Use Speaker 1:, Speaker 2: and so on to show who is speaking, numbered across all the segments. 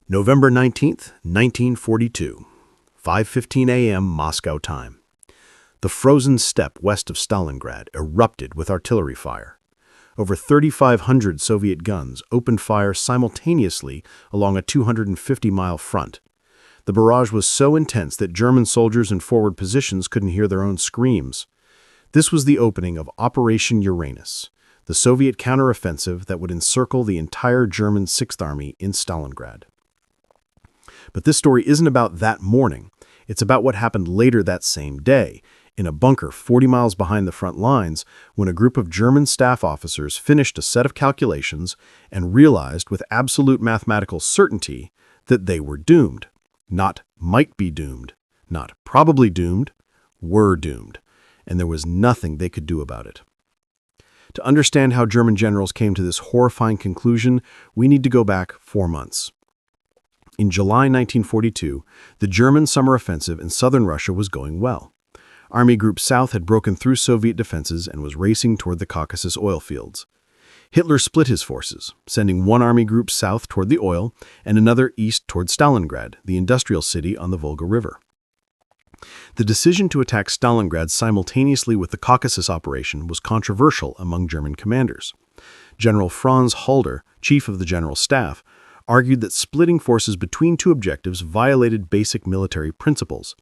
Speaker 1: November 19th, 1942, 5:15 a.m. Moscow time. The frozen steppe west of Stalingrad erupted with artillery fire. Over 3,500 Soviet guns opened fire simultaneously along a 250-mile front. The barrage was so intense that German soldiers in forward positions couldn't hear their own screams. This was the opening of Operation Uranus, the Soviet counteroffensive that would encircle the entire German Sixth Army in Stalingrad. But this story isn't about that morning. It's about what happened later that same day, in a bunker 40 miles behind the front lines, when a group of German staff officers finished a set of calculations and realized with absolute mathematical certainty that they were doomed. Not might be doomed, not probably doomed, were doomed, and there was nothing they could do about it. To understand how German generals came to this horrifying conclusion, we need to go back 4 months. In July 1942, the German summer offensive in southern Russia was going well. Army Group South had broken through Soviet defenses and was racing toward the Caucasus oil fields. Hitler split his forces, sending one army group south toward the oil and another east toward Stalingrad, the industrial city on the Volga River. The decision to attack Stalingrad simultaneously with the Caucasus operation was controversial among German commanders. General Franz Halder, chief of the General Staff, argued that splitting forces between two objectives violated basic military principles.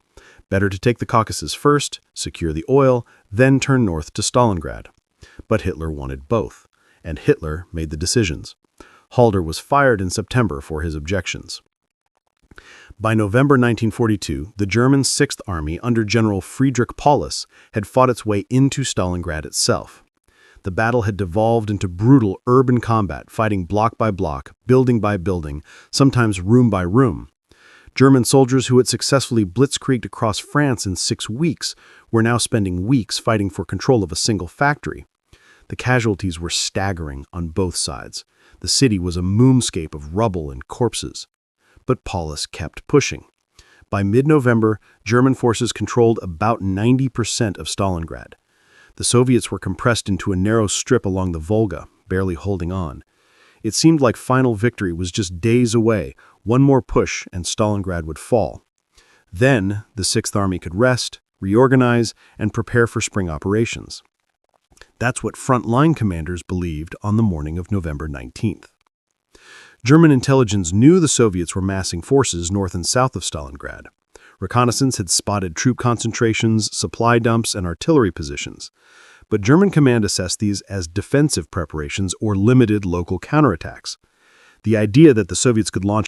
Speaker 1: Better to take the Caucasus first, secure the oil, then turn north to Stalingrad. But Hitler wanted both, and Hitler made the decisions. Halder was fired in September for his objections. By November 1942, the German Sixth Army under General Friedrich Paulus had fought its way into Stalingrad itself. The battle had devolved into brutal urban combat, fighting block by block, building by building, sometimes room by room. German soldiers who had successfully blitzkrieged across France in 6 weeks were now spending weeks fighting for control of a single factory. The casualties were staggering on both sides. The city was a moonscape of rubble and corpses. But Paulus kept pushing. By mid-November, German forces controlled about 90% of Stalingrad. The Soviets were compressed into a narrow strip along the Volga, barely holding on. It seemed like final victory was just days away. One more push and Stalingrad would fall. Then the Sixth Army could rest, reorganize, and prepare for spring operations. That's what front-line commanders believed on the morning of November 19th. German intelligence knew the Soviets were massing forces north and south of Stalingrad. Reconnaissance had spotted troop concentrations, supply dumps, and artillery positions. But German command assessed these as defensive preparations or limited local counterattacks. The idea that the Soviets could launch